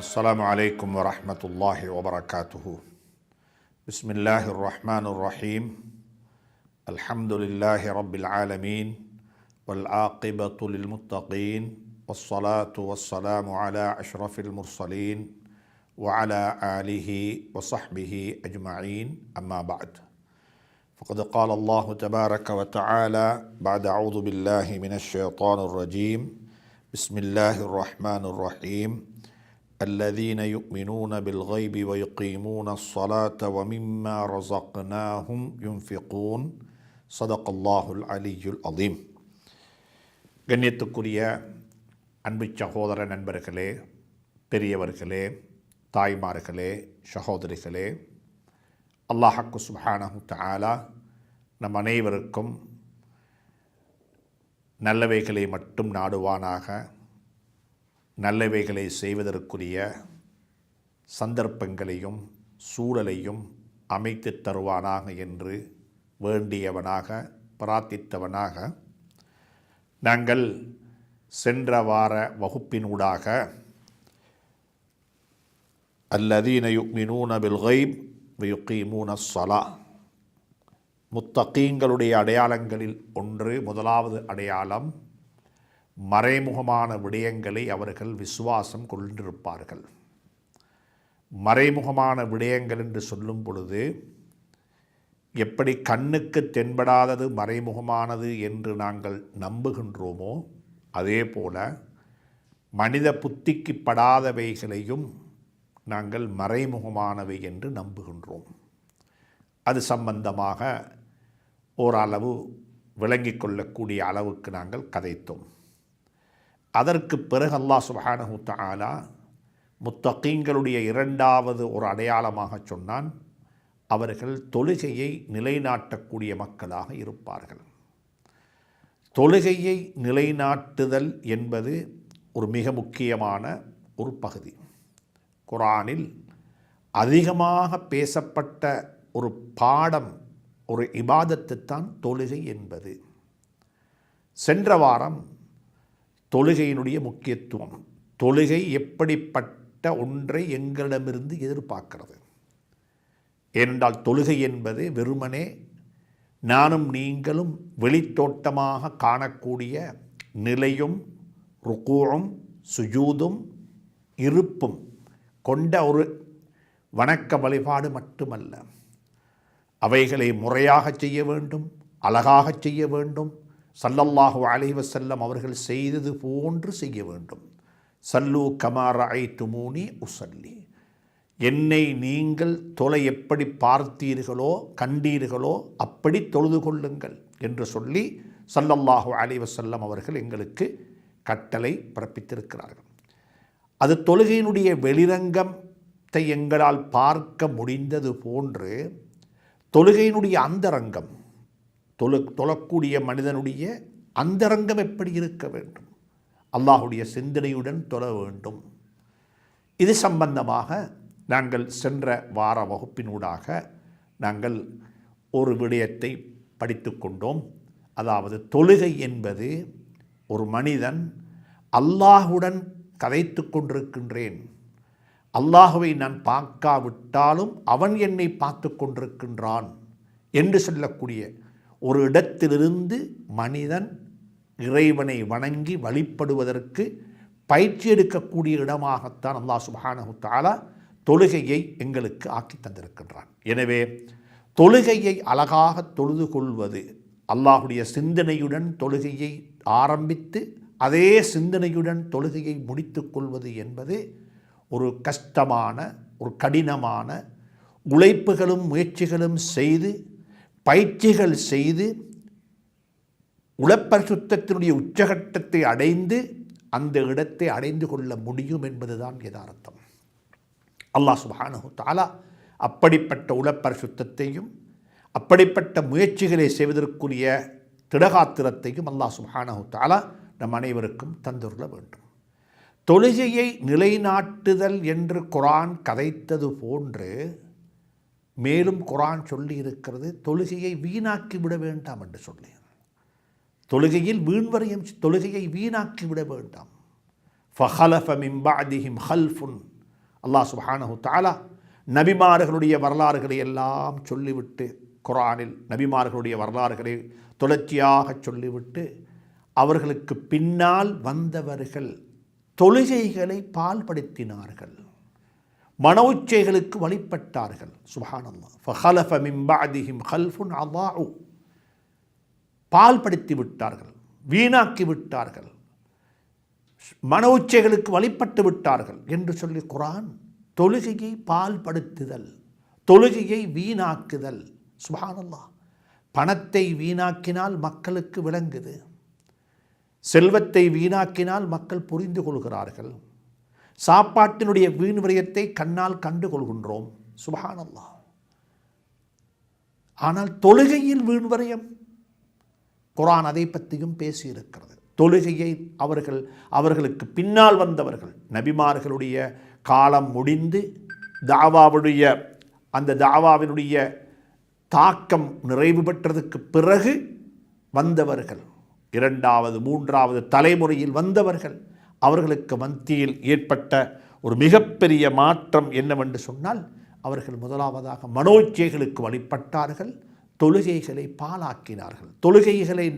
السلام عليكم ورحمة الله وبركاته. بسم الله الرحمن الرحيم. الحمد لله رب العالمين والعاقبة للمتقين والصلاة والسلام على أشرف المرسلين وعلى آله وصحبه أجمعين. أما بعد، فقد قال الله تبارك وتعالى بعد أعوذ بالله من الشيطان الرجيم. بسم الله الرحمن الرحيم. الذين يؤمنون بالغيب ويقيمون الصلاة ومما رزقناهم ينفقون. صدق الله العلي العظيم. கண்ணியத்துக்குரிய அன்பு சகோதர நண்பர்களே, பெரியவர்களே, தாய்மார்களே, சகோதரிகளே, அல்லாஹ் சுப்ஹானஹு தஆலா நம் அனைவருக்கும் நல்லவைகளை மட்டும் நாடுவானாக, நல்லவைகளை செய்வதற்குரிய சந்தர்ப்பங்களையும் சூழலையும் அமைத்து தருவானாக என்று வேண்டியவனாக பிரார்த்தித்தவனாக நாங்கள் சென்ற வார வகுப்பினூடாக அல்லதீன யுக்மினூன பில் கைப் வயுகீமூன ஸலா, முத்தகீங்களுடைய அடையாளங்களில் ஒன்று, முதலாவது அடையாளம், மறைமுகமான விடயங்களை அவர்கள் விசுவாசம் கொண்டிருப்பார்கள். மறைமுகமான விடயங்கள் என்று சொல்லும் பொழுது எப்படி கண்ணுக்கு தென்படாதது மறைமுகமானது என்று நாங்கள் நம்புகின்றோமோ, அதே போல மனித புத்திக்கு படாதவைகளையும் நாங்கள் மறைமுகமானவை என்று நம்புகின்றோம். அது சம்பந்தமாக ஓரளவு விளங்கிக் கொள்ளக்கூடிய அளவுக்கு நாங்கள் கதைத்தோம். அதற்கு பிறகு அல்லாஹ் சுப்ஹானஹு தஆலா முத்தகீங்களுடைய இரண்டாவது ஒரு அடையாளமாக சொன்னான், அவர்கள் தொழுகையை நிலைநாட்டக்கூடிய மக்களாக இருப்பார்கள். தொழுகையை நிலைநாட்டுதல் என்பது ஒரு மிக முக்கியமான ஒரு பகுதி. குர்ஆனில் அதிகமாக பேசப்பட்ட ஒரு பாடம், ஒரு இபாதத்துத்தான் தொழுகை என்பது. சென்ற வாரம் தொழுகையினுடைய முக்கியத்துவம், தொழுகை எப்படிப்பட்ட ஒன்றை எங்களிடமிருந்து எதிர்பார்க்கிறது. ஏனென்றால் தொழுகை என்பது வெறுமனே நானும் நீங்களும் வெளித்தோட்டமாக காணக்கூடிய நிலையும் ருக்கூஉம் சுஜூதும் இருப்பும் கொண்ட ஒரு வணக்க வழிபாடு மட்டுமல்ல. அவைகளை முறையாக செய்ய வேண்டும், அழகாக செய்ய வேண்டும், ஸல்லல்லாஹு அலைஹி வஸல்லம் அவர்கள் செய்தது போன்று செய்ய வேண்டும். ஸல்லூ கமா ரஅய்துமூனி உஸல்லி, என்னை நீங்கள் தொலை எப்படி பார்த்தீர்களோ கண்டீர்களோ அப்படி தொழுது கொள்ளுங்கள் என்று சொல்லி ஸல்லல்லாஹு அலைஹி வஸல்லம் அவர்கள் எங்களுக்கு கட்டளை பிறப்பித்திருக்கிறார்கள். அது தொழுகையினுடைய வெளிரங்கத்தை எங்களால் பார்க்க முடிந்தது போன்று தொழுகையினுடைய அந்தரங்கம், தொழக்கூடிய மனிதனுடைய அந்தரங்கம் எப்படி இருக்க வேண்டும், அல்லாஹுடைய சிந்தனையுடன் தொழ வேண்டும். இது சம்பந்தமாக நாங்கள் சென்ற வார வகுப்பினூடாக நாங்கள் ஒரு விடயத்தை படித்து கொண்டோம். அதாவது தொழுகை என்பது ஒரு மனிதன் அல்லாஹுடன் கதைத்து கொண்டிருக்கின்றேன், அல்லாஹுவை நான் பார்க்காவிட்டாலும் அவன் என்னை பார்த்து கொண்டிருக்கின்றான் என்று சொல்லக்கூடிய ஒரு இடத்திலிருந்து மனிதன் இறைவனை வணங்கி வழிபடுவதற்கு பயிற்சி எடுக்கக்கூடிய இடமாகத்தான் அல்லாஹ் சுப்ஹானஹு தஆலா தொழுகையை எங்களுக்கு ஆக்கி தந்திருக்கின்றான். எனவே தொழுகையை அழகாக தொழுது கொள்வது, அல்லாஹுடைய சிந்தனையுடன் தொழுகையை ஆரம்பித்து அதே சிந்தனையுடன் தொழுகையை முடித்து கொள்வது என்பது ஒரு கஷ்டமான, ஒரு கடினமான, உழைப்புகளும் முயற்சிகளும் செய்து பயிற்சிகள் செய்து உளப்பரிசுத்தத்தினுடைய உச்சகட்டத்தை அடைந்து அந்த இடத்தை அடைந்து கொள்ள முடியும் என்பதுதான் யதார்த்தம். அல்லாஹ் சுப்ஹானஹு தஆலா அப்படிப்பட்ட உளப்பரிசுத்தத்தையும் அப்படிப்பட்ட முயற்சிகளை செய்வதற்குரிய திடகாத்திரத்தையும் அல்லாஹ் சுப்ஹானஹு தஆலா நம் அனைவருக்கும் தந்துள்ள வேண்டும். தொழுகையை நிலைநாட்டுதல் என்று குர்ஆன் கதைத்தது போன்று மேலும் குர்ஆன் சொல்லி இருக்கிறது, தொழுகையை வீணாக்கி விட வேண்டாம் என்று சொல்லி. தொழுகையில் வீண்வரையும், தொழுகையை வீணாக்கி விட வேண்டாம். ஃபஹலஃப மின் பஅதிஹிம் ஹல்ஃபுன் அல்லாஹ் சுப்ஹானஹு தஆலா நபிமார்களுடைய வரலாறுகளை எல்லாம் சொல்லிவிட்டு, குர்ஆனில் நபிமார்களுடைய வரலாறுகளை தொடர்ச்சியாக சொல்லிவிட்டு, அவர்களுக்கு பின்னால் வந்தவர்கள் தொழுகைகளை பால்படுத்தினார்கள், மனோச்சைகளுக்கு வழிபட்டார்கள். சுப்ஹானல்லாஹ். ஃபஹலஃப மின் பஅதிஹிம் கல்ஃபுன் அதாஉ, பால்படுத்தி விட்டார்கள், வீணாக்கி விட்டார்கள், மனோச்சைகளுக்கு வழிபட்டு விட்டார்கள் என்று சொல்லி குர்ஆன் தொழுகையை பால்படுத்துதல், தொழுகையை வீணாக்குதல். சுப்ஹானல்லாஹ். பணத்தை வீணாக்கினால் மக்களுக்கு விளங்குது, செல்வத்தை வீணாக்கினால் மக்கள் புரிந்து கொள்கிறார்கள், சாப்பாட்டினுடைய வீண் விரயத்தை கண்ணால் கண்டு கொள்கின்றோம். சுப்ஹானல்லாஹ். ஆனால் தொழுகையில் வீண் விரயம், குர்ஆன் அதை பற்றியும் பேசியிருக்கிறது. தொழுகையை அவர்களுக்கு பின்னால் வந்தவர்கள், நபிமார்களுடைய காலம் முடிந்து தாவாவுடைய அந்த தாவாவினுடைய தாக்கம் நிறைவு பெற்றதுக்கு பிறகு வந்தவர்கள், இரண்டாவது மூன்றாவது தலைமுறையில் வந்தவர்கள், அவர்களுக்கு மத்தியில் ஏற்பட்ட ஒரு மிகப்பெரிய மாற்றம் என்னவென்று சொன்னால், அவர்கள் முதலாவதாக மனோச்சைகளுக்கு வழிபட்டார்கள், தொழுகைகளை பாழாக்கினார்கள், தொழுகைகளை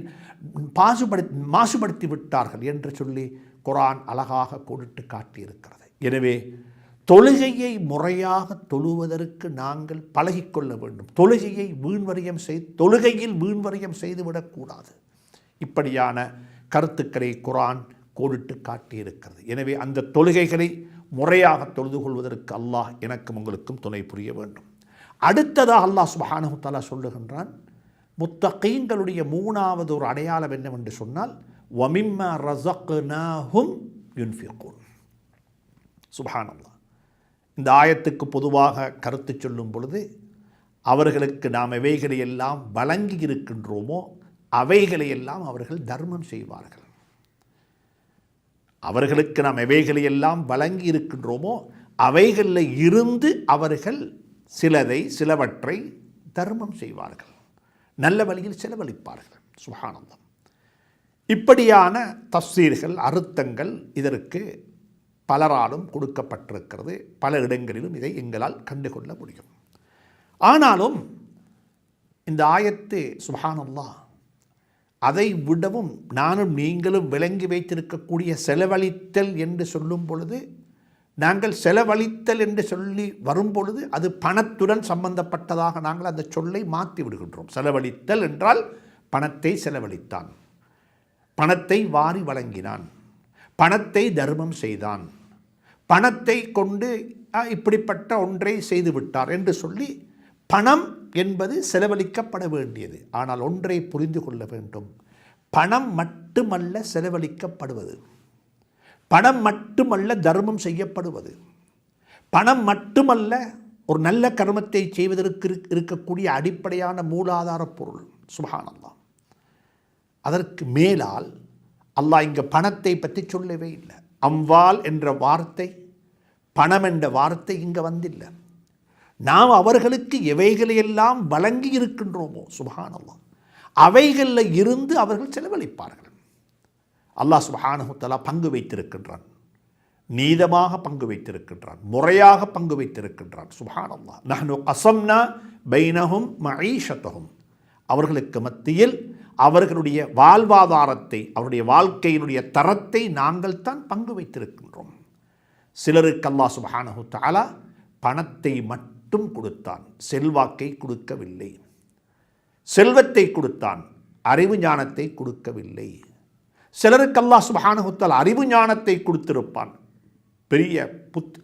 மாசுபடுத்தி விட்டார்கள் என்று சொல்லி குர்ஆன் அழகாக கோடிட்டு காட்டியிருக்கிறது. எனவே தொழுகையை முறையாக தொழுவதற்கு நாங்கள் பழகிக்கொள்ள வேண்டும். தொழுகையில் வீண்வரியம் செய்துவிடக்கூடாது. இப்படியான கருத்துக்களை குர்ஆன் கோடிட்டு காட்டியிருக்கிறது. எனவே அந்த தொழுகைகளை முறையாக தொழுது கொள்வதற்கு அல்லாஹ் எனக்கும் உங்களுக்கும் துணை புரிய வேண்டும். அடுத்ததாக அல்லாஹ் சுப்ஹானஹு தஆலா சொல்லுகின்றான், முத்தகீன்களுடைய மூணாவது ஒரு அடையாளம் என்னவென்று சொன்னால், வமிம்மா ரஸக்னாஹும் யுன்ஃபிகூன். சுப்ஹானல்லாஹ். இந்த ஆயத்துக்கு பொதுவாக கருத்து சொல்லும் பொழுது, அவர்களுக்கு நாம் எவைகளை எல்லாம் வழங்கி இருக்கின்றோமோ அவைகளை எல்லாம் அவர்கள் தர்மம் செய்வார்கள். அவர்களுக்கு நாம் எவைகளை எல்லாம் வழங்கி இருக்கின்றோமோ அவைகளில் இருந்து அவர்கள் சிலவற்றை தர்மம் செய்வார்கள், நல்ல வழியில் செலவழிப்பார்கள். சுப்ஹானல்லாஹ். இப்படியான தஃசீர்கள், அர்த்தங்கள் இதற்கு பலராலும் கொடுக்கப்பட்டிருக்கிறது. பல இடங்களிலும் இதை எங்களால் கண்டுகொள்ள முடியும். ஆனாலும் இந்த ஆயத்து சுப்ஹானல்லாஹ் அதை விடவும் நானும் நீங்களும் விளங்கி வைத்திருக்கக்கூடிய செலவழித்தல் என்று சொல்லும் பொழுது, நாங்கள் செலவழித்தல் என்று சொல்லி வரும்பொழுது அது பணத்துடன் சம்பந்தப்பட்டதாக நாங்கள் அந்த சொல்லை மாற்றி விடுகின்றோம். செலவழித்தல் என்றால் பணத்தை செலவழித்தான், பணத்தை வாரி வழங்கினான், பணத்தை தர்மம் செய்தான், பணத்தை கொண்டு இப்படிப்பட்ட ஒன்றை செய்துவிட்டார் என்று சொல்லி, பணம் என்பது செலவழிக்கப்பட வேண்டியது. ஆனால் ஒன்றை புரிந்து கொள்ள வேண்டும், பணம் மட்டுமல்ல செலவழிக்கப்படுவது, பணம் மட்டுமல்ல தர்மம் செய்யப்படுவது, பணம் மட்டுமல்ல ஒரு நல்ல கர்மத்தை செய்வதற்கு இருக்கக்கூடிய அடிப்படையான மூலாதார பொருள். சுப்ஹானல்லாஹ். அதற்கு மேலால் அல்லாஹ் இங்கே பணத்தை பற்றி சொல்லவே இல்லை. அம்வால் என்ற வார்த்தை, பணம் என்ற வார்த்தை இங்கே வந்தில்லை. நாம் அவர்களுக்கு எவைகளையெல்லாம் வழங்கி இருக்கின்றோமோ சுப்ஹானல்லாஹ் அவைகளில் இருந்து அவர்கள் செலவழிப்பார்கள். அல்லாஹ் சுப்ஹானஹு தஆலா பங்கு வைத்திருக்கின்றான், நீதமாக பங்கு வைத்திருக்கின்றான், முறையாக பங்கு வைத்திருக்கின்றான். சுப்ஹானல்லாஹ். நஹ்னு கஸம்னா பைனஹும் மஈஷத்தஹும், அவர்களுக்கு மத்தியில் அவர்களுடைய வாழ்வாதாரத்தை, அவருடைய வாழ்க்கையினுடைய தரத்தை நாங்கள் தான் பங்கு வைத்திருக்கின்றோம். சிலருக்கு அல்லாஹ் சுப்ஹானஹு தஆலா பணத்தை மட்டும் கொடுத்தான், செல்வாக்கை கொடுக்கவில்லை. செல்வத்தை கொடுத்தான், அறிவு ஞானத்தை கொடுக்கவில்லை. சிலருக்கு அல்லாஹ் சுப்ஹானஹு தஆலா அறிவு ஞானத்தை கொடுத்திருப்பான், பெரிய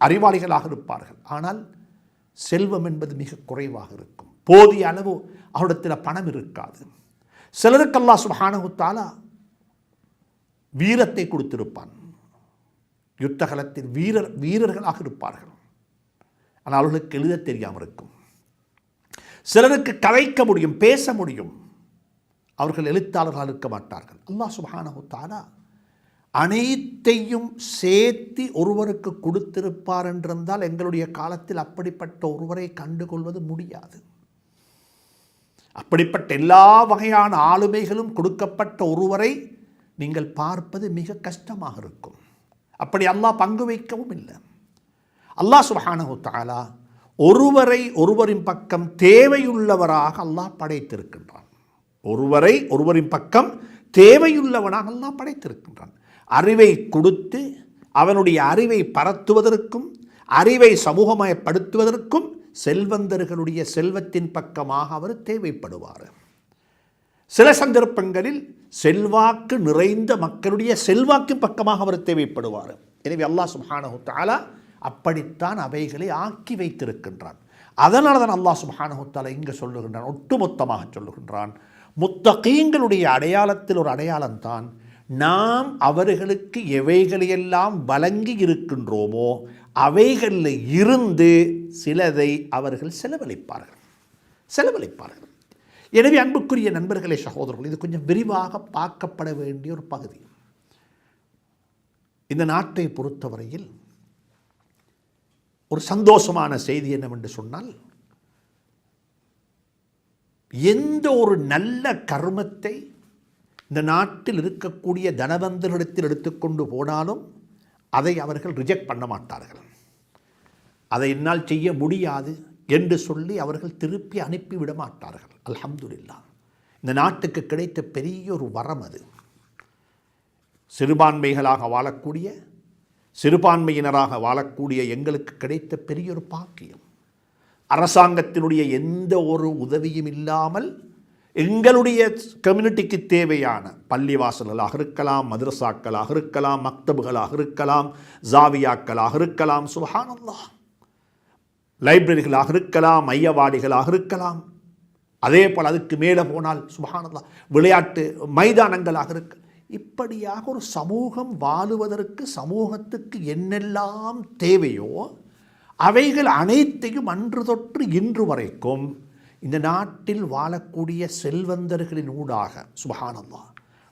அறிவாளிகளாக இருப்பார்கள். ஆனால் செல்வம் என்பது மிக குறைவாக இருக்கும், போதிய அளவு அவரிடத்தில் பணம் இருக்காது. சிலருக்கு அல்லாஹ் சுப்ஹானஹு தஆலா வீரத்தை கொடுத்திருப்பான், யுத்தகலத்தில் வீரர்களாக இருப்பார்கள். ஆனால் அவர்களுக்கு எழுத தெரியாமல் இருக்கும். சிலருக்கு கதைக்க முடியும், பேச முடியும், அவர்கள் எழுத்தாளர்களாக இருக்க மாட்டார்கள். அல்லாஹ் சுப்ஹானஹு தஆலா அனைத்தையும் சேர்த்து ஒருவருக்கு கொடுத்திருப்பார் என்றிருந்தால் எங்களுடைய காலத்தில் அப்படிப்பட்ட ஒருவரை கண்டுகொள்வது முடியாது. அப்படிப்பட்ட எல்லா வகையான ஆளுமைகளும் கொடுக்கப்பட்ட ஒருவரை நீங்கள் பார்ப்பது மிக கஷ்டமாக இருக்கும். அப்படி அல்லாஹ் பங்கு வைக்கவும் இல்லை. அல்லாஹ் சுப்ஹானஹு வ தஆலா ஒருவரின் பக்கம் தேவையுள்ளவராக அல்லாஹ் படைத்திருக்கின்றான். ஒருவரின் பக்கம் தேவையுள்ளவனாக அல்லாஹ் படைத்திருக்கின்றான். அறிவை கொடுத்து அவனுடைய அறிவை பரத்துவதற்கும் அறிவை சமூகமயப்படுத்துவதற்கும் செல்வந்தர்களுடைய செல்வத்தின் பக்கமாக அவர் தேவைப்படுவார். சில சந்தர்ப்பங்களில் செல்வாக்கு நிறைந்த மக்களுடைய செல்வாக்கின் பக்கமாக அவர் தேவைப்படுவார். எனவே அல்லாஹ் சுப்ஹானஹு வ தஆலா அப்படித்தான் அவைகளை ஆக்கி வைத்திருக்கின்றான். அதனால தான் அல்லாஹ் சுப்ஹானஹு வ தஆலா இங்கே சொல்லுகின்றான், ஒட்டுமொத்தமாக சொல்லுகின்றான், முத்தகீன்களுடைய அடையாளத்தில் ஒரு அடையாளம்தான் நாம் அவர்களுக்கு எவைகளையெல்லாம் வழங்கி இருக்கின்றோமோ அவைகளில் இருந்து சிலதை அவர்கள் செலவழிப்பார்கள். எனவே அன்புக்குரிய நண்பர்களே, சகோதரர்கள், இது கொஞ்சம் விரிவாக பார்க்கப்பட வேண்டிய ஒரு பகுதி. இந்த நாட்டை பொறுத்தவரையில் ஒரு சந்தோஷமான செய்தி என்னவென்று சொன்னால், எந்த ஒரு நல்ல கர்மத்தை இந்த நாட்டில் இருக்கக்கூடிய தனவந்தர்களிடத்தில் எடுத்துக்கொண்டு போனாலும் அதை அவர்கள் ரிஜெக்ட் பண்ண மாட்டார்கள். அதை என்னால் செய்ய முடியாது என்று சொல்லி அவர்கள் திருப்பி அனுப்பிவிட மாட்டார்கள். அல்ஹம்துலில்லாஹ், இந்த நாட்டுக்கு கிடைத்த பெரிய ஒரு வரம் அது. சிறுபான்மைகளாக வாழக்கூடிய சிறுபான்மையினராக வாழக்கூடிய எங்களுக்கு கிடைத்த பெரிய ஒரு பாக்கியம். அரசாங்கத்தினுடைய எந்த ஒரு உதவியும் இல்லாமல் எங்களுடைய கம்யூனிட்டிக்கு தேவையான பள்ளிவாசல்களாக இருக்கலாம், மதரசாக்களாக இருக்கலாம், மக்தபுகளாக இருக்கலாம், ஜாவியாக்களாக இருக்கலாம், சுப்ஹானல்லாஹ், லைப்ரரிகளாக இருக்கலாம், மையவாடிகளாக இருக்கலாம், அதே போல் அதுக்கு மேலே போனால் சுப்ஹானல்லாஹ் விளையாட்டு மைதானங்களாக இருக்க, இப்படியாக ஒரு சமூகம் வாழுவதற்கு சமூகத்துக்கு என்னெல்லாம் தேவையோ அவைகள் அனைத்தையும் அன்று தொற்று இன்று வரைக்கும் இந்த நாட்டில் வாழக்கூடிய செல்வந்தர்களின் ஊடாக சுப்ஹானல்லாஹ்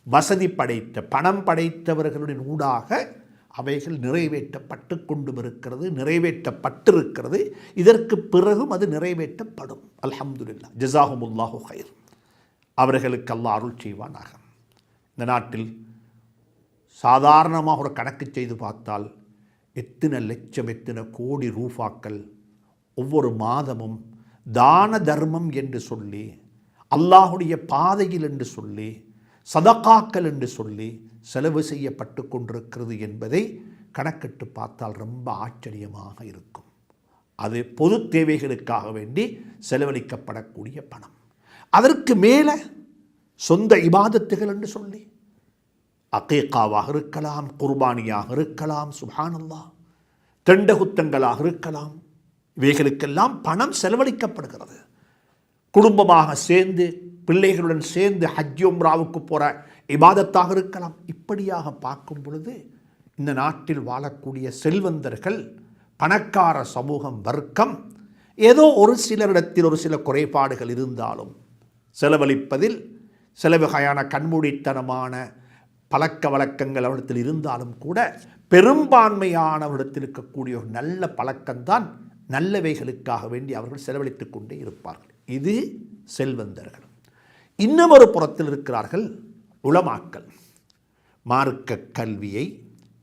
வசதி படைத்த பணம் படைத்தவர்களுடைய ஊடாக அவைகள் நிறைவேற்றப்பட்டு கொண்டும் இருக்கிறது, நிறைவேற்றப்பட்டிருக்கிறது. இதற்கு பிறகும் அது நிறைவேற்றப்படும். அல்ஹம்துலில்லாஹ், ஜஸாஹுமுல்லாஹு கைர். அவர்களுக்கு அல்லாஹ் அருள் செய்வானாக. இந்த நாட்டில் சாதாரணமாக ஒரு கணக்கு செய்து பார்த்தால் எத்தனை லட்சம் எத்தனை கோடி ரூபாக்கள் ஒவ்வொரு மாதமும் தான தர்மம் என்று சொல்லி, அல்லாஹுடைய பாதையில் என்று சொல்லி, சதகாக்கள் என்று சொல்லி செலவு செய்யப்பட்டு கொண்டிருக்கிறது என்பதை கணக்கிட்டு பார்த்தால் ரொம்ப ஆச்சரியமாக இருக்கும். அது பொது தேவைகளுக்காக வேண்டி செலவழிக்கப்படக்கூடிய பணம். அதற்கு மேலே சொந்த இபாதத்துகள் என்று சொல்லி அகீகாவாக இருக்கலாம், குர்பானியாக இருக்கலாம், சுப்ஹானல்லாஹ், தெண்டகுத்தங்களாக இருக்கலாம், இவைகளுக்கெல்லாம் பணம் செலவழிக்கப்படுகிறது. குடும்பமாக சேர்ந்து பிள்ளைகளுடன் சேர்ந்து ஹஜ் உம்ராவுக்கு போகிற இபாதத்தாக இருக்கலாம். இப்படியாக பார்க்கும் பொழுது இந்த நாட்டில் வாழக்கூடிய செல்வந்தர்கள், பணக்கார சமூகம், வர்க்கம், ஏதோ ஒரு சிலரிடத்தில் ஒரு சில குறைபாடுகள் இருந்தாலும் செலவழிப்பதில் சில வகையான கண்மூடித்தனமான பழக்க வழக்கங்கள் அவரிடத்தில் இருந்தாலும் கூட பெரும்பான்மையானவரிடத்தில் இருக்கக்கூடிய ஒரு நல்ல பழக்கம்தான் நல்லவைகளுக்காக வேண்டி அவர்கள் செலவழித்து கொண்டே இருப்பார்கள். இது செல்வந்தர்கள். இன்னமொரு புறத்தில் இருக்கிறார்கள் உலமாக்கள். மார்க்க கல்வியை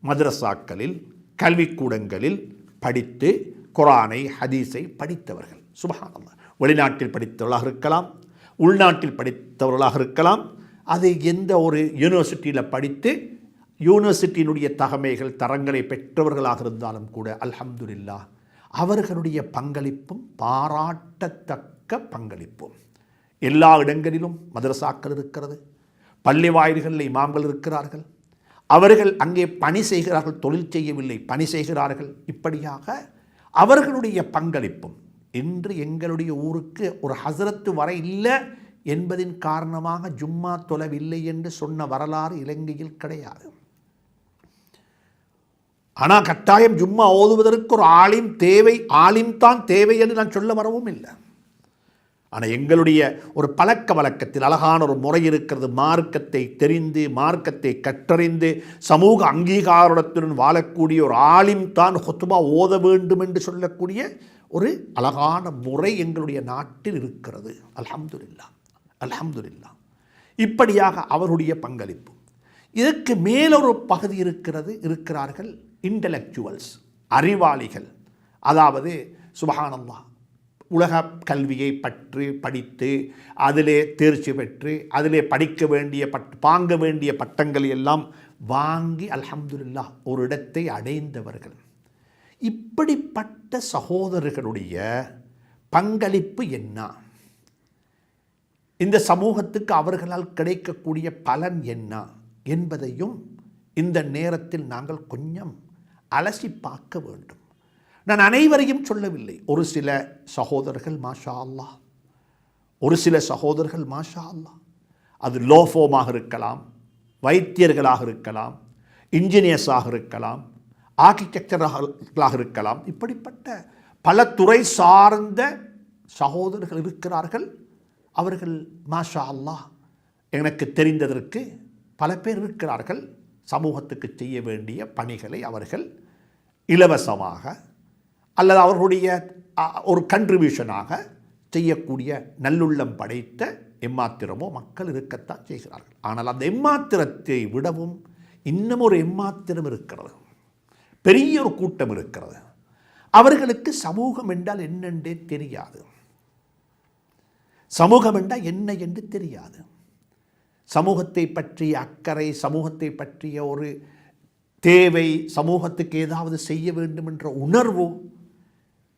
மதரசாக்களில் கல்விக்கூடங்களில் படித்து குர்ஆனை ஹதீஸை படித்தவர்கள். சுப்ஹானல்லாஹ், வெளிநாட்டில் படித்தவர்களாக இருக்கலாம், உள்நாட்டில் படித்தவர்களாக இருக்கலாம், அது எந்த ஒரு யூனிவர்சிட்டியில் படித்து யூனிவர்சிட்டியினுடைய தகமைகள் தரங்களை பெற்றவர்களாக இருந்தாலும் கூட அல்ஹம்துலில்லாஹ் அவர்களுடைய பங்களிப்பும் பாராட்டத்தக்க பங்களிப்பும். எல்லா இடங்களிலும் மதரசாக்கள் இருக்கிறது, பள்ளி வாயில்களில் இமாம்கள் இருக்கிறார்கள், அவர்கள் அங்கே பணி செய்கிறார்கள், தொழில் செய்யவில்லை, பணி செய்கிறார்கள். இப்படியாக அவர்களுடைய பங்களிப்பும். இன்று எங்களுடைய ஊருக்கு ஒரு ஹசரத்து வர இல்லை என்பதின் காரணமாக ஜும்மா தொழவில்லை என்று சொன்ன வரலாறு இலங்கையில் கிடையாது. ஆனால் கட்டாயம் ஜும்மா ஓதுவதற்கு ஒரு ஆலிம் தேவை, ஆலிம் தான் தேவை என்று நான் சொல்ல வரவும் இல்லை. ஆனால் எங்களுடைய ஒரு பழக்க வழக்கத்தில் அழகான ஒரு முறை இருக்கிறது. மார்க்கத்தை தெரிந்து மார்க்கத்தை கற்றறிந்து சமூக அங்கீகாரத்துடன் வாழக்கூடிய ஒரு ஆலிம் தான் ஹுத்பா ஓத வேண்டும் என்று சொல்லக்கூடிய ஒரு அழகான முறை எங்களுடைய நாட்டில் இருக்கிறது. அல்ஹம்துலில்லாஹ், அல்ஹம்துலில்லாஹ். இப்படியாக அவருடைய பங்களிப்பு. இதற்கு மேலொரு பகுதி இருக்கிறார்கள் இன்டலெக்சுவல்ஸ், அறிவாளிகள். அதாவது சுப்ஹானல்லாஹ், உலக கல்வியை பற்றி படித்து அதிலே தேர்ச்சி பெற்று அதிலே படிக்க வேண்டிய வாங்க வேண்டிய பட்டங்களை எல்லாம் வாங்கி அல்ஹம்துலில்லாஹ் ஒரு இடத்தை அடைந்தவர்கள். இப்படிப்பட்ட சகோதரர்களுடைய பங்களிப்பு என்ன, இந்த சமூகத்துக்கு அவர்களால் கிடைக்கக்கூடிய பலன் என்ன என்பதையும் இந்த நேரத்தில் நாங்கள் கொஞ்சம் அலசி பார்க்க வேண்டும். நான் அனைவரையும் சொல்லவில்லை. ஒரு சில சகோதரர்கள் மாஷா அல்லாஹ், ஒரு சில சகோதரர்கள் மாஷா அல்லாஹ், அது லோஃபோமாக இருக்கலாம், வைத்தியர்களாக இருக்கலாம், இன்ஜினியர்ஸாக இருக்கலாம், ஆர்கிடெக்சர்களாக இருக்கலாம். இப்படிப்பட்ட பல துறை சார்ந்த சகோதரர்கள் இருக்கிறார்கள். அவர்கள் மாஷா அல்லாஹ் எனக்கு தெரிந்ததற்கு பல பேர் இருக்கிறார்கள். சமூகத்துக்கு செய்ய வேண்டிய பணிகளை அவர்கள் இலவசமாக அல்லது அவர்களுடைய ஒரு கண்ட்ரிபியூஷனாக செய்யக்கூடிய நல்லுள்ளம் படைத்த எம்மாத்திரமோ மக்கள் இருக்கத்தான் செய்கிறார்கள். ஆனால் அந்த எம்மாத்திரத்தை விடவும் இன்னும் ஒரு எம்மாத்திரம் இருக்கிறது, பெரிய ஒரு கூட்டம் இருக்கிறது. அவர்களுக்கு சமூகம் என்றால் என்னென்றே தெரியாது, சமூகம் என்றால் என்ன என்று தெரியாது. சமூகத்தை பற்றிய அக்கறை, சமூகத்தை பற்றிய ஒரு தேவை, சமூகத்துக்கு ஏதாவது செய்ய வேண்டும் என்ற உணர்வு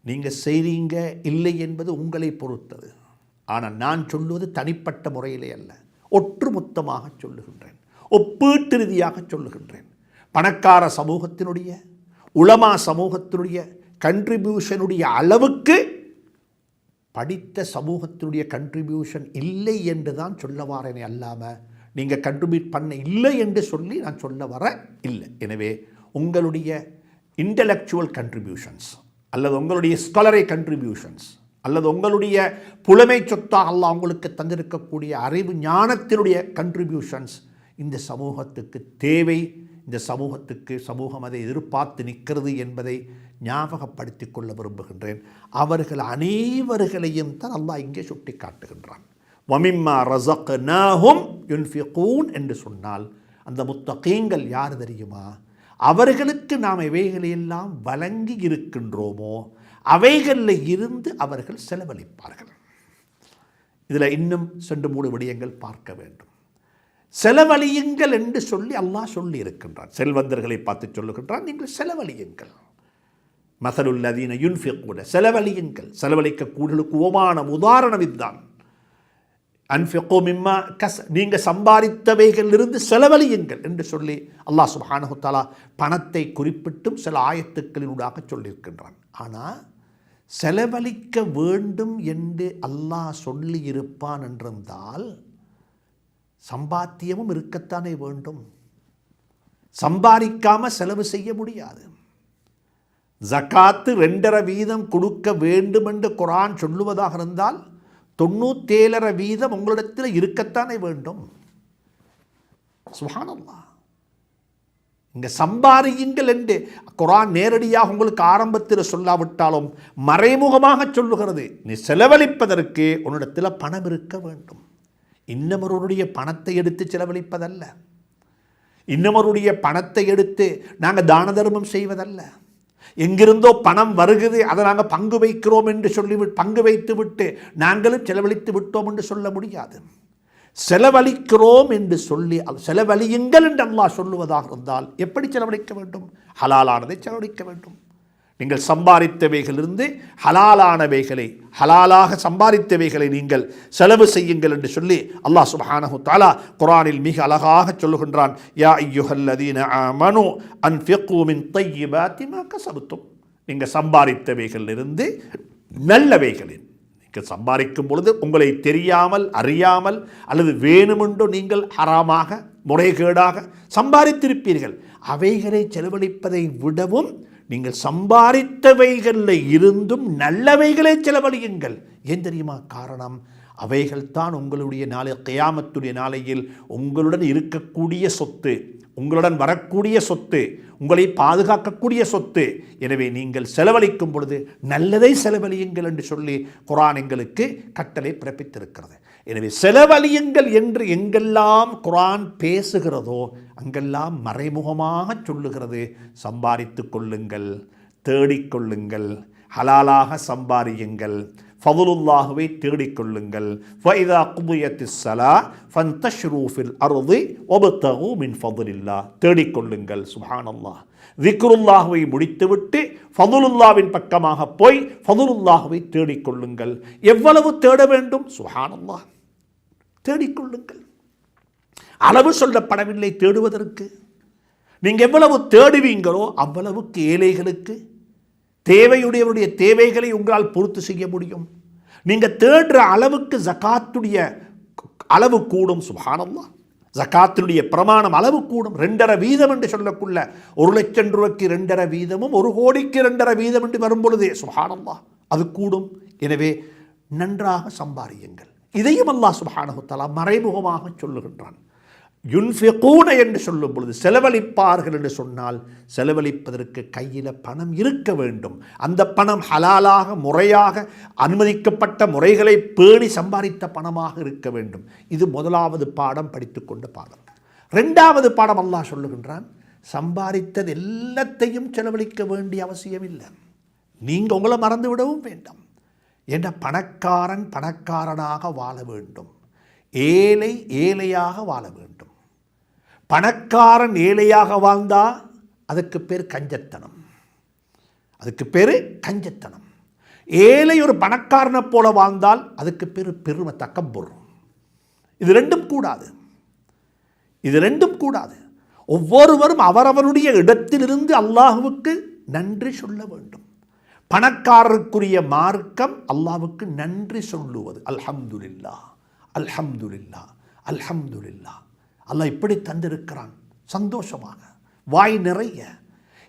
நீங்கள் செய்றீங்க இல்லை என்பது உங்களை பொறுத்தது. ஆனால் நான் சொல்லுவது தனிப்பட்ட முறையிலே அல்ல, ஒட்டுமொத்தமாக சொல்லுகின்றேன், ஒப்பீட்டு ரீதியாக சொல்லுகின்றேன். பணக்கார சமூகத்தினுடைய, உலமா சமூகத்தினுடைய கண்ட்ரிபியூஷனுடைய அளவுக்கு படித்த சமூகத்தினுடைய கண்ட்ரிபியூஷன் இல்லை என்று தான் சொல்ல வரேனே அல்லாமல் நீங்கள் கண்ட்ரிபியூட் பண்ண இல்லை என்று சொல்லி நான் சொல்ல வர இல்லை. எனவே உங்களுடைய இன்டலெக்சுவல் கண்ட்ரிபியூஷன்ஸ் அல்லது உங்களுடைய ஸ்காலரை கண்ட்ரிபியூஷன்ஸ் அல்லது உங்களுடைய புலமை சொத்தாக அல்லாஹ் உங்களுக்கு தந்திருக்கக்கூடிய அறிவு ஞானத்தினுடைய கண்ட்ரிபியூஷன்ஸ் இந்த சமூகத்துக்கு தேவை. இந்த சமூகத்துக்கு சமூகம் அதை எதிர்பார்த்து நிற்கிறது என்பதை ஞாபகப்படுத்திக் கொள்ள விரும்புகின்றேன். அவர்கள் அனைவர்களையும் தான் அல்லாஹ் இங்கே சுட்டி காட்டுகின்றான். வமிம்மா ரஸக்னாஹும் யுன்ஃபிகூன் என்று சொன்னால் அந்த முத்தகீங்கள் யார் தெரியுமா? அவர்களுக்கு நாம் எவைகளையெல்லாம் வழங்கி இருக்கின்றோமோ அவைகளில் இருந்து அவர்கள் செலவழிப்பார்கள். இதில் இன்னும் 2-3 விடயங்கள் பார்க்க வேண்டும். செலவழியுங்கள் என்று சொல்லி அல்லாஹ் சொல்லி இருக்கின்றான். செல்வந்தர்களை பார்த்து சொல்லுகின்றான், நீங்கள் செலவழியுங்கள். மஸலுல்லதீன யுன்ஃபிகூன, செலவழியுங்கள். செலவழிக்கக்கூடியவர்களுக்கு ஓமான உதாரணம் இதுதான். அன்ஃபிகு மிம்மா நீங்கள் சம்பாதித்தவைகளிலிருந்து செலவழியுங்கள் என்று சொல்லி அல்லாஹ் சுப்ஹானஹு தஆலா பணத்தை குறிப்பிட்டும் சில ஆயத்துக்களினூடாக சொல்லியிருக்கின்றான். ஆனால் செலவழிக்க வேண்டும் என்று அல்லாஹ் சொல்லி இருப்பான் என்றிருந்தால் சம்பாத்தியமும் இருக்கத்தானே வேண்டும். சம்பாதிக்காமல் செலவு செய்ய முடியாது. ஜகாத்து 2.5% கொடுக்க வேண்டும் என்று குர்ஆன் சொல்லுவதாக இருந்தால் 97% உங்களிடத்தில் இருக்கத்தானே வேண்டும். சுப்ஹானல்லாஹ். இங்கே சம்பாதியுங்கள் என்று குர்ஆன் நேரடியாக உங்களுக்கு ஆரம்பத்தில் சொல்லாவிட்டாலும் மறைமுகமாக சொல்லுகிறது. நீ செலவழிப்பதற்கு உன்னிடத்தில் பணம் இருக்க வேண்டும். இன்னமருடைய பணத்தை எடுத்து செலவழிப்பதல்ல, இன்னமருடைய பணத்தை எடுத்து நாங்கள் தான தர்மம் செய்வதல்ல. எங்கிருந்தோ பணம் வருகிறது, அதை நாங்கள் பங்கு வைக்கிறோம் என்று சொல்லி பங்கு வைத்து விட்டு நாங்களும் செலவழித்து விட்டோம் என்று சொல்ல முடியாது. செலவழிக்கிறோம் என்று சொல்லி செலவழியுங்கள் என்று அல்லாஹ் சொல்லுவதாக இருந்தால் எப்படி செலவழிக்க வேண்டும்? ஹலாலானதை செலவழிக்க வேண்டும். நீங்கள் சம்பாதித்தவைகளிலிருந்து ஹலாலானவைகளை, ஹலாலாக சம்பாதித்தவைகளை நீங்கள் செலவு செய்யுங்கள் என்று சொல்லி அல்லாஹ் சுப்ஹானஹு தஆலா குர்ஆனில் மிக அழகாக சொல்லுகின்றான். யா அய்யுஹல்லதீன ஆமனு அன்ஃபிகு மின் தய்யிபாத்தி மா கஸப்தும். நீங்கள் சம்பாதித்தவைகளிலிருந்து நல்லவைகளில் நீங்கள் சம்பாதிக்கும் பொழுது உங்களை தெரியாமல் அறியாமல் அல்லது வேணுமென்றோ நீங்கள் ஹராமாக முறைகேடாக சம்பாதித்திருப்பீர்கள். அவைகளை செலவழிப்பதை விடவும் நீங்கள் சம்பாதித்தவைகளில் இருந்தும் நல்லவைகளை செலவழியுங்கள். ஏன் தெரியுமா காரணம்? அவைகள் தான் உங்களுடைய நாளை கியாமத்துடைய நாளையில் உங்களுடன் இருக்கக்கூடிய சொத்து, உங்களுடன் வரக்கூடிய சொத்து, உங்களை பாதுகாக்கக்கூடிய சொத்து. எனவே நீங்கள் செலவழிக்கும் பொழுது நல்லதை செலவழியுங்கள் என்று சொல்லி குர்ஆன் எங்களுக்கு கட்டளை பிறப்பித்திருக்கிறது. எனவே செலவழியுங்கள் என்று எங்கெல்லாம் குர்ஆன் பேசுகிறதோ அங்கெல்லாம் மறைமுகமாக சொல்லுகிறது, சம்பாதித்து கொள்ளுங்கள், தேடிக்கொள்ளுங்கள், ஹலாலாக சம்பாரியுங்கள், ஃபதுலுல்லாஹுவை தேடிக்கொள்ளுங்கள். ஃபைதா குதியத்திஸ் ஸலா ஃபன்தஷ்ரு ஃபில் அர்தி வப்தகு மின் ஃபதுலில்லாஹ், தேடிக்கொள்ளுங்கள். சுப்ஹானல்லாஹ். திக்ருல்லாஹுவை முடித்துவிட்டு ஃபதுலுல்லாவின் பக்கமாக போய் ஃபதுலுல்லாஹுவை தேடிக்கொள்ளுங்கள். எவ்வளவு தேட வேண்டும்? சுப்ஹானல்லாஹ், தேடிக்கொள்ளுங்கள். அளவு சொல்லப்படவில்லை தேடுவதற்கு. நீங்கள் எவ்வளவு தேடுவீங்களோ அவ்வளவுக்கு ஏழைகளுக்கு தேவையுடையவருடைய தேவைகளை உங்களால் பூர்த்தி செய்ய முடியும். நீங்கள் தேடுற அளவுக்கு ஜகாத்துடைய அளவு கூடும். சுப்ஹானல்லாஹ், ஜகாத்தினுடைய பிரமாணம் அளவு கூடும். 2.5% என்று சொல்லக்குள்ள 1,00,000 ரூபாய்க்கு 2.5%, 1 கோடிக்கு 2.5% என்று வரும்பொழுதே சுப்ஹானல்லாஹ் அது கூடும். எனவே நன்றாக சம்பாரியுங்கள். இதையும் அல்லாஹ் சுப்ஹானஹு வ தஆலா மறைமுகமாக சொல்லுகின்றான். யுன்ஃபிகூன என்று சொல்லும் பொழுது செலவழிப்பார்கள் என்று சொன்னால் செலவழிப்பதற்கு கையில் பணம் இருக்க வேண்டும். அந்த பணம் ஹலாலாக முறையாக அனுமதிக்கப்பட்ட முறைகளை பேணி சம்பாதித்த பணமாக இருக்க வேண்டும். இது முதலாவது பாடம், படித்துக்கொண்ட பாடம். 2வது பாடம் அல்லாஹ் சொல்லுகின்றான், சம்பாதித்தது எல்லாத்தையும் செலவழிக்க வேண்டிய அவசியம் இல்லை. நீங்கள் உங்களை மறந்து விடவும் வேண்டாம். என்ற பணக்காரன் பணக்காரனாக வாழ வேண்டும், ஏழை ஏழையாக வாழ வேண்டும். பணக்காரன் ஏழையாக வாழ்ந்தா அதுக்கு பேர் கஞ்சத்தனம், அதுக்கு பேர் கஞ்சத்தனம். ஏழை ஒரு பணக்காரனை போல வாழ்ந்தால் அதுக்கு பேர் பெருமை, தக்கப்புர். இது ரெண்டும் கூடாது, இது ரெண்டும் கூடாது. ஒவ்வொருவரும் அவரவருடைய இடத்திலிருந்து அல்லாஹுவுக்கு நன்றி சொல்ல வேண்டும். பணக்காரருக்குரிய மார்க்கம் அல்லாஹ்வுக்கு நன்றி சொல்லுவது. அல்ஹம்துலில்லாஹ், அல்ஹம்துலில்லாஹ், அல்ஹம்துலில்லாஹ். அல்லாஹ் இப்படி தந்திருக்கிறான் சந்தோஷமாக, வாய் நிறைய.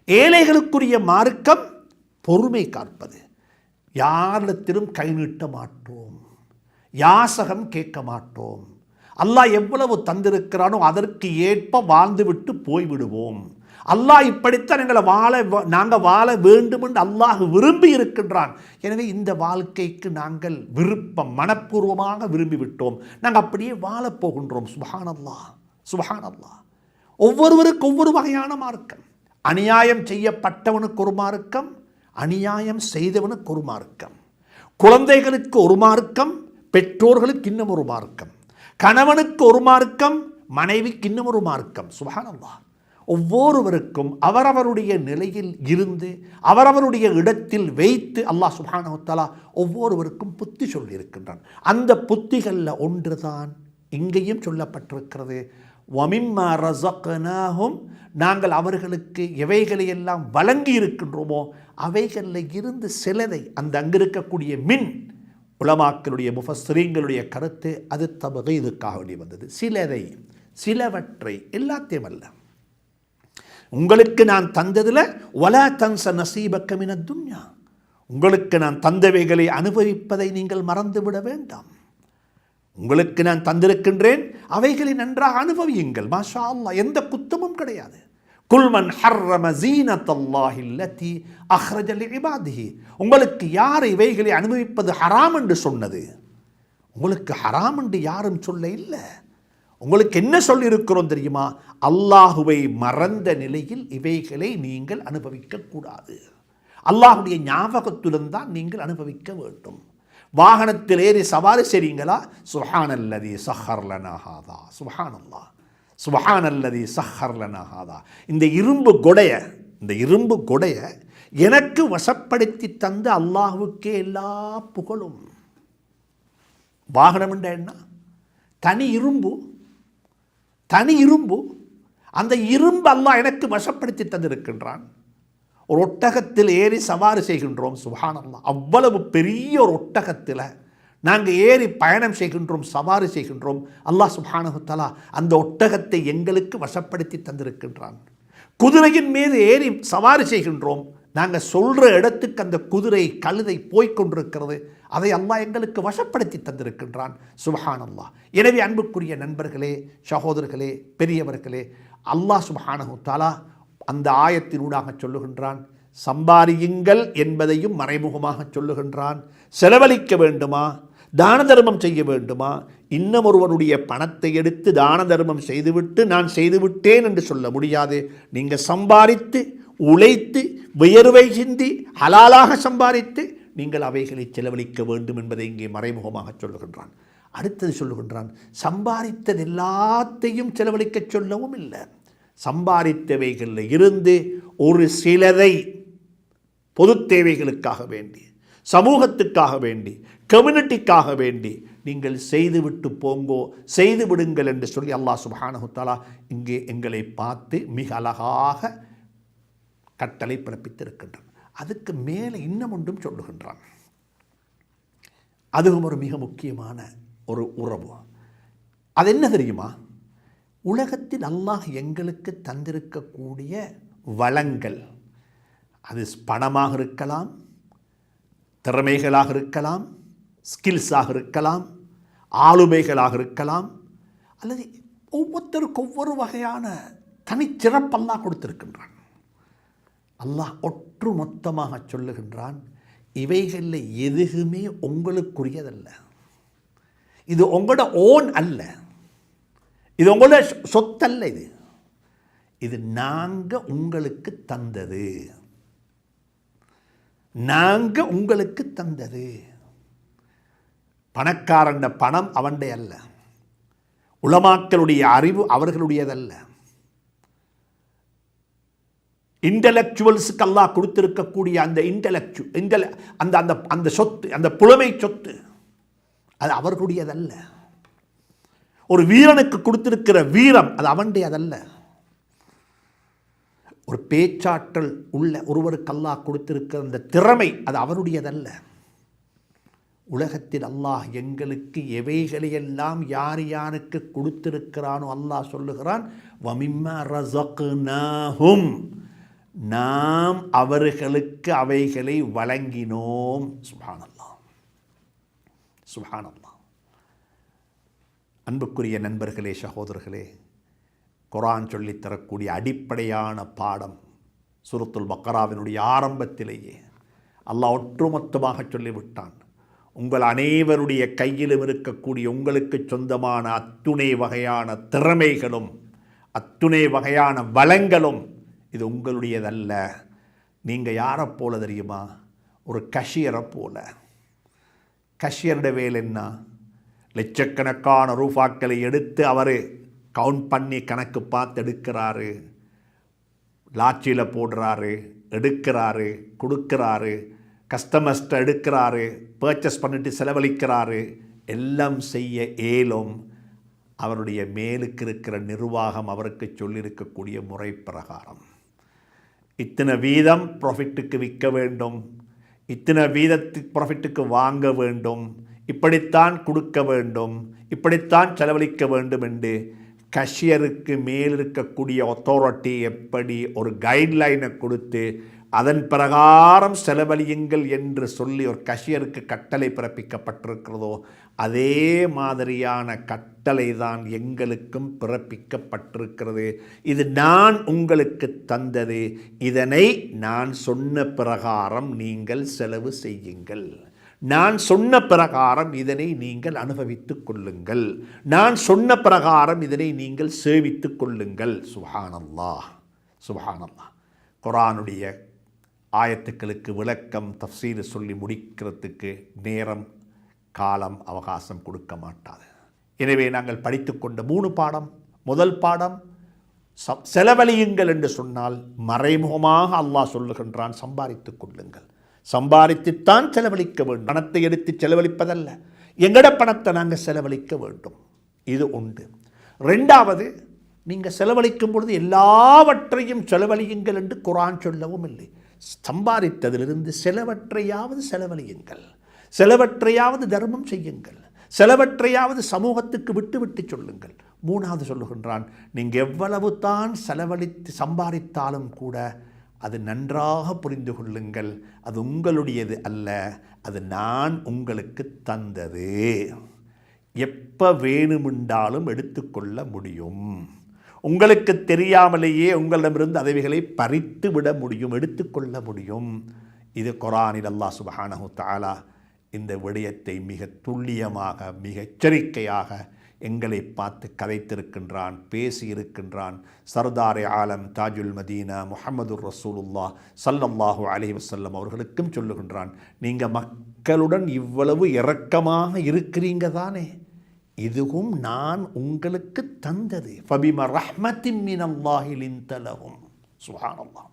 ஏழைகளுக்குரிய மார்க்கம் பொறுமை காப்பது. யாரிடத்திலும் கை நீட்ட மாட்டோம், யாசகம் கேட்க மாட்டோம். அல்லாஹ் எவ்வளவு தந்திருக்கிறானோ அதற்கு ஏற்ப வாழ்ந்துவிட்டு போய்விடுவோம். அல்லாஹ் இப்படித்தான் நாங்கள் வாழ வேண்டும் என்று அல்லாஹ் விரும்பி இருக்கின்றான். எனவே இந்த வாழ்க்கைக்கு நாங்கள் மனப்பூர்வமாக விரும்பிவிட்டோம், நாங்கள் அப்படியே வாழப் போகின்றோம். சுப்ஹானல்லாஹ், சுப்ஹானல்லாஹ். ஒவ்வொருவருக்கு ஒவ்வொரு வகையான மார்க்கம். அநியாயம் செய்யப்பட்டவனுக்கு ஒரு மார்க்கம், அநியாயம் செய்தவனுக்கு ஒரு மார்க்கம். குழந்தைகளுக்கு ஒரு மார்க்கம், பெற்றோர்களுக்கு இன்னும் ஒரு மார்க்கம். கணவனுக்கு ஒரு மார்க்கம், மனைவிக்கு இன்னும் ஒரு மார்க்கம். சுப்ஹானல்லாஹ். ஒவ்வொருவருக்கும் அவரவருடைய நிலையில் இருந்து அவரவருடைய இடத்தில் வைத்து அல்லாஹ் சுப்ஹானஹு வ தஆலா ஒவ்வொருவருக்கும் புத்தி சொல்லியிருக்கின்றான். அந்த புத்திகளில் ஒன்றுதான் இங்கேயும் சொல்லப்பட்டிருக்கிறது. வமிம்மா ரஸக்னாஹும், நாங்கள் அவர்களுக்கு எவைகளை எல்லாம் வழங்கி இருக்கின்றோமோ அவைகளில் இருந்து சிலதை, அந்த அங்கிருக்கக்கூடிய மின் உலமாக்களுடைய முஃபஸ்ஸிரீன்களுடைய கருத்து அது தபகீதுக்காக வேண்டி வந்தது. சிலதை, சிலவற்றை, எல்லாத்தையும் அல்ல. உங்களுக்கு நான் தந்ததில் வலா தன்ஸ நஸீபக்க மினத் துன்யா, உங்களுக்கு நான் தந்தவைகளை அனுபவிப்பதை நீங்கள் மறந்துவிட வேண்டாம். உங்களுக்கு நான் தந்திருக்கின்றேன், அவைகளை நன்றாக அனுபவியுங்கள். மாஷா அல்லாஹ், எந்த குத்தமும் கிடையாது. குல் மன் ஹர்ரம ஸீனத்தல்லாஹி அல்லதி அஹ்ரஜ லிஇபாதிஹி, உங்களுக்கு யார் இவைகளை அனுபவிப்பது ஹராம் என்று சொன்னது? உங்களுக்கு ஹராம் என்று யாரும் சொல்ல இல்லை. உங்களுக்கு என்ன சொல்லியிருக்கிறோம் தெரியுமா? அல்லாஹுவை மறந்த நிலையில் இவைகளை நீங்கள் அனுபவிக்க கூடாது. அல்லாஹுடைய ஞாபகத்துடன் தான் நீங்கள் அனுபவிக்க வேண்டும். வாகனத்தில் ஏறி சவாரி செய்றீங்களா? சுப்ஹானல்லதி ஸஹர் லனா ஹாதா, சுப்ஹானல்லாஹ், சுப்ஹானல்லதி ஸஹர் லனா ஹாதா. இந்த இரும்பு கொடைய எனக்கு வசப்படுத்தி தந்த அல்லாஹுக்கே எல்லா புகழும். வாகனம் என்ற என்ன? தனி இரும்பு. அந்த இரும்பு அல்லாஹ் எனக்கு வசப்படுத்தி தந்திருக்கின்றான். ஒரு ஒட்டகத்தில் ஏறி சவாரி செய்கின்றோம். சுப்ஹானல்லாஹ், அவ்வளவு பெரிய ஒரு ஒட்டகத்தில் நாங்கள் ஏறி பயணம் செய்கின்றோம், சவாரி செய்கின்றோம். அல்லாஹ் சுப்ஹானஹு வ தஆலா அந்த ஒட்டகத்தை எங்களுக்கு வசப்படுத்தி தந்திருக்கின்றான். குதிரையின் மீது ஏறி சவாரி செய்கின்றோம். நாங்கள் சொல்கிற இடத்துக்கு அந்த குதிரை, கழுதை போய்கொண்டிருக்கிறது. அதை அல்லாஹ் எங்களுக்கு வசப்படுத்தி தந்திருக்கின்றான். சுப்ஹானல்லாஹ். எனவே அன்புக்குரிய நண்பர்களே, சகோதரர்களே, பெரியவர்களே, அல்லாஹ் சுப்ஹானஹு வ தஆலா அந்த ஆயத்தினூடாக சொல்லுகின்றான், சம்பாரியுங்கள் என்பதையும் மறைமுகமாக சொல்லுகின்றான். செலவழிக்க வேண்டுமா, தான தர்மம் செய்ய வேண்டுமா, இன்னும் ஒருவனுடைய பணத்தை எடுத்து தான தர்மம் செய்துவிட்டு நான் செய்துவிட்டேன் என்று சொல்ல முடியாது. நீங்கள் சம்பாதித்து உழைத்து வியர்வை சிந்தி ஹலாலாக சம்பாதித்து நீங்கள் அவைகளை செலவழிக்க வேண்டும் என்பதை இங்கே மறைமுகமாக சொல்லுகின்றான். அடுத்தது சொல்லுகின்றான், சம்பாதித்தது எல்லாத்தையும் செலவழிக்க சொல்லவும் இல்லை. சம்பாதித்தவைகளில் இருந்து ஒரு சிலதை பொது தேவைகளுக்காக வேண்டி, சமூகத்துக்காக வேண்டி, கம்யூனிட்டிக்காக வேண்டி நீங்கள் செய்துவிட்டு போங்கோ, செய்து விடுங்கள் என்று சொல்லி அல்லாஹ் சுப்ஹானஹு தஆலா இங்கே எங்களை பார்த்து மிக அழகாக கட்டளை பிறப்பித்திருக்கின்றான். அதுக்கு மேலே இன்னும் ஒன்றும் சொல்லுகின்றான். அதுவும் ஒரு மிக முக்கியமான ஒரு உறவு. அது என்ன தெரியுமா? உலகத்தில் அல்லாஹ் எங்களுக்கு தந்திருக்கக்கூடிய வளங்கள், அது பணமாக இருக்கலாம், திறமைகளாக இருக்கலாம், ஸ்கில்ஸாக இருக்கலாம், ஆளுமைகளாக இருக்கலாம், அல்லது ஒவ்வொருத்தருக்கு ஒவ்வொரு வகையான தனிச்சிறப்பு அல்லாஹ் கொடுத்திருக்கின்றான். அல்லாஹ் ஒற்று மொத்தமாக சொல்லுகின்றான், இவைகளில் எதுவுமே உங்களுக்குரியதல்ல, இது உங்களோட ஓன் அல்ல, இது உங்களோட சொத்தல்ல, இது நாங்கள் உங்களுக்கு தந்தது, நாங்கள் உங்களுக்கு தந்தது. பணக்காரன் பணம் அவனுடைய அல்ல, உலமாக்களுடைய அறிவு அவர்களுடையதல்ல, இன்டலெக்சுவல்ஸுக்கு அல்லாஹ் கொடுத்திருக்கக்கூடிய அந்த சொத்து, அந்த புலமை சொத்து, அது அவர்களுடையதல்ல. ஒரு வீரனுக்கு கொடுத்திருக்கிற வீரம் அது அவனுடையதல்ல. ஒரு பேச்சாற்றல் உள்ள ஒருவருக்கு அல்லாஹ் கொடுத்திருக்கிற அந்த திறமை அது அவருடையதல்ல. உலகத்தில் அல்லாஹ் எங்களுக்கு எவைகளையெல்லாம் யார் யாருக்கு கொடுத்திருக்கிறானோ அல்லாஹ் சொல்லுகிறான், வமிம்மா ரஸக்னாஹும், நாம் அவர்களுக்கு அவைகளை வழங்கினோம். சுப்ஹானல்லாஹ், சுப்ஹானல்லாஹ். அன்புக்குரிய நண்பர்களே, சகோதரர்களே, குர்ஆன் சொல்லித்தரக்கூடிய அடிப்படையான பாடம் சூரத்துல் பக்கராவினுடைய ஆரம்பத்திலேயே அல்லாஹ் ஒட்டுமொத்தமாக சொல்லிவிட்டான். உங்கள் அனைவருடைய கையிலும் இருக்கக்கூடிய உங்களுக்கு சொந்தமான அத்துணை வகையான திறமைகளும் அத்துணை வகையான வளங்களும் இது உங்களுடையதல்ல. நீங்கள் யாரை போல தெரியுமா? ஒரு கஷியரை போல. கஷியருடைய வேலை என்ன? லட்சக்கணக்கான ரூபாக்களை எடுத்து அவர் கவுண்ட் பண்ணி கணக்கு பார்த்து எடுக்கிறாரு, லாட்சியில் போடுறாரு, எடுக்கிறாரு, கொடுக்கிறாரு, கஸ்டமர்ஸ்ட்டை எடுக்கிறாரு, பர்ச்சேஸ் பண்ணிட்டு செலவழிக்கிறாரு. எல்லாம் செய்ய இயலும். அவருடைய மேலுக்கு இருக்கிற நிர்வாகம் அவருக்கு சொல்லியிருக்கக்கூடிய முறை பிரகாரம் இத்தனை வீதம் ப்ராஃபிட்டுக்கு விற்க வேண்டும், இத்தனை வீதத்துக்கு ப்ராஃபிட்டுக்கு வாங்க வேண்டும், இப்படித்தான் கொடுக்க வேண்டும், இப்படித்தான் செலவழிக்க வேண்டும் என்று கஷியருக்கு மேல் இருக்கக்கூடிய அத்தாரிட்டி எப்படி ஒரு கைட்லைனை கொடுத்து அதன் பிரகாரம் செலவழியுங்கள் என்று சொல்லி ஒரு கஷியருக்கு கட்டளை பிறப்பிக்கப்பட்டிருக்கிறதோ அதே மாதிரியான கட்டளை தான் எங்களுக்கும் பிறப்பிக்கப்பட்டிருக்கிறது. இது நான் உங்களுக்கு தந்தது, இதனை நான் சொன்ன பிரகாரம் நீங்கள் செலவு செய்யுங்கள், நான் சொன்ன பிரகாரம் இதனை நீங்கள் அனுபவித்துக் கொள்ளுங்கள், நான் சொன்ன பிரகாரம் இதனை நீங்கள் சேவித்துக் கொள்ளுங்கள். சுப்ஹானல்லாஹ், சுப்ஹானல்லாஹ். குர்ஆனுடைய ஆயத்துக்களுக்கு விளக்கம் தஃப்சீர் சொல்லி முடிக்கிறதுக்கு நேரம் காலம் அவகாசம் கொடுக்க மாட்டாது. எனவே நாங்கள் படித்துக்கொண்ட 3 பாடம். முதல் பாடம், செலவழியுங்கள் என்று சொன்னால் மறைமுகமாக அல்லாஹ் சொல்லுகின்றான், சம்பாதித்துக் கொள்ளுங்கள், சம்பாதித்துத்தான் செலவழிக்க வேண்டும், பணத்தை எடுத்து செலவழிப்பதல்ல, எங்கட பணத்தை நாங்கள் செலவழிக்க வேண்டும். இது உண்டு. 2வது, நீங்கள் செலவழிக்கும் பொழுது எல்லாவற்றையும் செலவழியுங்கள் என்று குர்ஆன் சொல்லவும் இல்லை. சம்பாதித்ததிலிருந்து சிலவற்றையாவது செலவழியுங்கள், சிலவற்றையாவது தர்மம் செய்யுங்கள், சிலவற்றையாவது சமூகத்துக்கு விட்டு சொல்லுங்கள். 3வது சொல்லுகின்றான், நீங்கள் எவ்வளவு தான் செலவழித்து சம்பாதித்தாலும் கூட அது நன்றாக புரிந்து கொள்ளுங்கள், அது உங்களுடையது அல்ல, அது நான் உங்களுக்கு தந்தது. எப்போ வேணுமென்றாலும் எடுத்துக்கொள்ள முடியும், உங்களுக்கு தெரியாமலேயே உங்களிடமிருந்து அதைகளை பறித்து விட முடியும், எடுத்துக்கொள்ள முடியும். இது குர்ஆனில் அல்லாஹ் சுப்ஹானஹு தஆலா இந்த விடயத்தை மிக துல்லியமாக, மிக எச்சரிக்கையாக எங்களை பார்த்து கதைத்திருக்கின்றான், பேசியிருக்கின்றான். சர்தாரே ஆலம் தாஜுல் மதீனா முஹம்மது ரசூலுல்லாஹ் ஸல்லல்லாஹு அலைஹி வஸல்லம் அவர்களுக்கும் சொல்லுகின்றான், நீங்கள் மக்களுடன் இவ்வளவு இரக்கமாக இருக்கிறீங்க தானே, இதுவும் நான் உங்களுக்கு தந்தது. ஃபபிம ரஹ்மத்தின் மினல்லாஹி லின்த லஹும். சுப்ஹானல்லாஹ்.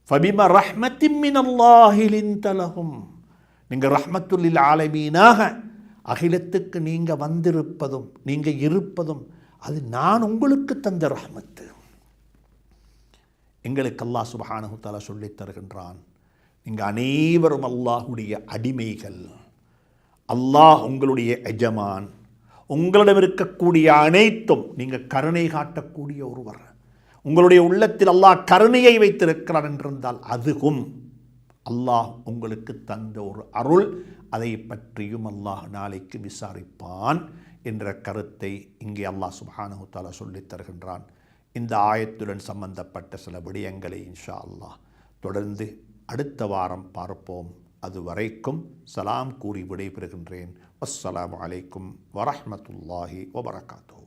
ஃபபிம ரஹ்மத்தின் மினல்லாஹி லின்த லஹும். நீங்கள் ரஹ்மத்துல் லில் ஆலமீனாக அகிலத்துக்கு நீங்கள் வந்திருப்பதும் நீங்கள் இருப்பதும் அது நான் உங்களுக்கு தந்த ரஹ்மத்து. எங்களுக்கு அல்லாஹ் சுப்ஹானஹு தஆலா சொல்லித் தருகின்றான், நீங்கள் அனைவரும் அல்லாஹுடைய அடிமைகள், அல்லாஹ் உங்களுடைய எஜமான், உங்களிடம் இருக்கக்கூடிய அனைத்தும் நீங்கள் கருணை காட்டக்கூடிய ஒருவர். உங்களுடைய உள்ளத்தில் அல்லாஹ் கருணையை வைத்திருக்கிறான் என்றிருந்தால் அதுவும் அல்லாஹ் உங்களுக்கு தந்த ஒரு அருள், அதை பற்றியும் அல்லாஹ் நாளைக்கு விசாரிப்பான் என்ற கருத்தை இங்கே அல்லாஹ் சுப்ஹானஹு தஆலா சொல்லித் தருகின்றான். இந்த ஆயத்துடன் சம்பந்தப்பட்ட சில விடயங்களை இன்ஷா அல்லாஹ் தொடர்ந்து அடுத்த வாரம் பார்ப்போம். அதுவரைக்கும் சலாம் கூறி விடைபெறுகின்றேன். அஸ்ஸலாமு அலைக்கும் வரஹ்மத்துல்லாஹி வபரகாத்துஹு.